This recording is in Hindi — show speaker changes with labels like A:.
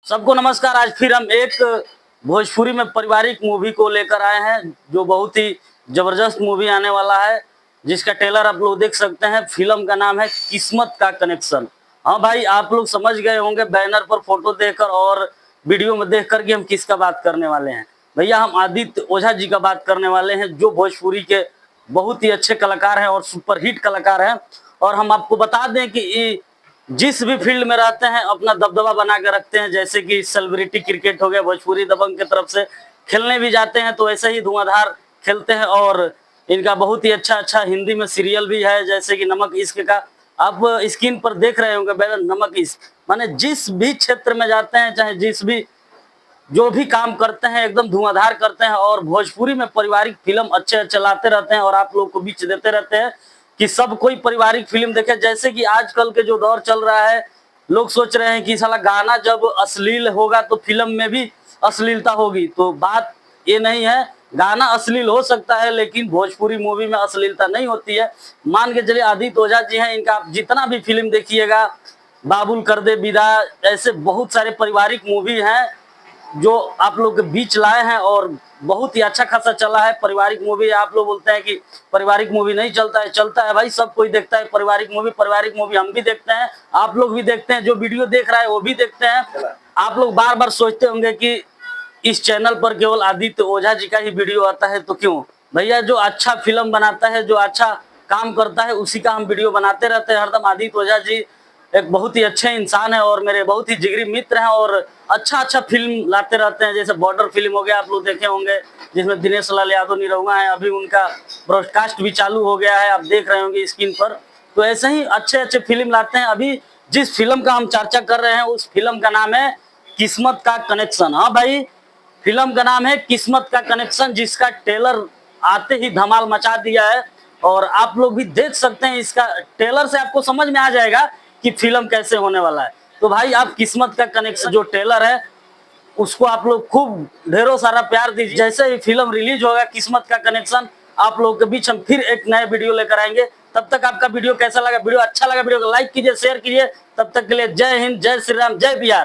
A: सबको नमस्कार। आज फिर हम एक भोजपुरी में पारिवारिक मूवी को लेकर आए हैं जो बहुत ही जबरदस्त मूवी आने वाला है, जिसका ट्रेलर आप लोग देख सकते हैं। फिल्म का नाम है किस्मत का कनेक्शन। हाँ भाई, आप लोग समझ गए होंगे बैनर पर फोटो देखकर और वीडियो में देखकर कि हम किसका बात करने वाले हैं। भैया, हम आदित्य ओझा जी का बात करने वाले हैं, जो भोजपुरी के बहुत ही अच्छे कलाकार हैं और सुपरहिट कलाकार हैं। और हम आपको बता दें कि जिस भी फील्ड में रहते हैं अपना दबदबा बना के रखते हैं। जैसे कि सेलिब्रिटी क्रिकेट हो गया, भोजपुरी दबंग की तरफ से खेलने भी जाते हैं तो ऐसे ही धुआंधार खेलते हैं। और इनका बहुत ही अच्छा अच्छा हिंदी में सीरियल भी है, जैसे कि नमक इश्क का आप स्क्रीन पर देख रहे होंगे बैनर, नमक इश्क। माने जिस भी क्षेत्र में जाते हैं, चाहे जिस भी जो भी काम करते हैं एकदम धुआंधार करते हैं। और भोजपुरी में पारिवारिक फिल्म अच्छे अच्छे लाते रहते हैं और आप लोग को बीच देते रहते हैं कि सब कोई पारिवारिक फिल्म देखे। जैसे कि आजकल के जो दौर चल रहा है, लोग सोच रहे हैं कि साला गाना जब अश्लील होगा तो फिल्म में भी अश्लीलता होगी। तो बात ये नहीं है, गाना अश्लील हो सकता है लेकिन भोजपुरी मूवी में अश्लीलता नहीं होती है। मान के चलिए आदित्य ओझा जी हैं, इनका आप जितना भी फिल्म देखिएगा, बाबुल कर दे विदा, ऐसे बहुत सारे पारिवारिक मूवी हैं जो आप लोग के बीच लाए हैं और बहुत ही अच्छा खासा चला है। पारिवारिक मूवी, आप लोग बोलते हैं कि पारिवारिक मूवी नहीं चलता है, चलता है भाई, सब कोई देखता है पारिवारिक मूवी। पारिवारिक मूवी हम भी देखते हैं, आप लोग भी देखते हैं, जो वीडियो देख रहा है वो भी देखते हैं। आप लोग बार बार सोचते होंगे कि इस चैनल पर केवल आदित्य ओझा जी का ही वीडियो आता है, तो क्यों भैया? जो अच्छा फिल्म बनाता है, जो अच्छा काम करता है, उसी का हम वीडियो बनाते रहते हैं हरदम। आदित्य ओझा जी एक बहुत ही अच्छे इंसान है और मेरे बहुत ही जिगरी मित्र हैं और अच्छा अच्छा फिल्म लाते रहते हैं। जैसे बॉर्डर फिल्म हो गया, आप लोग देखे होंगे, जिसमें दिनेश लाल यादव निरहुआ है। अभी उनका ब्रॉडकास्ट भी चालू हो गया है, आप देख रहे होंगे स्क्रीन पर। तो ऐसे ही अच्छे अच्छे फिल्म लाते हैं। अभी जिस फिल्म का हम चर्चा कर रहे हैं उस फिल्म का नाम है किस्मत का कनेक्शन। हाँ भाई, फिल्म का नाम है किस्मत का कनेक्शन, जिसका ट्रेलर आते ही धमाल मचा दिया है। और आप लोग भी देख सकते हैं, इसका ट्रेलर से आपको समझ में आ जाएगा कि फिल्म कैसे होने वाला है। तो भाई, आप किस्मत का कनेक्शन जो ट्रेलर है उसको आप लोग खूब ढेरों सारा प्यार दीजिए। जैसे ही फिल्म रिलीज होगा किस्मत का कनेक्शन, आप लोगों के बीच हम फिर एक नए वीडियो लेकर आएंगे। तब तक आपका वीडियो कैसा लगा? वीडियो अच्छा लगा वीडियो को लाइक कीजिए, शेयर कीजिए। तब तक के लिए जय हिंद, जय श्री राम, जय बिहार।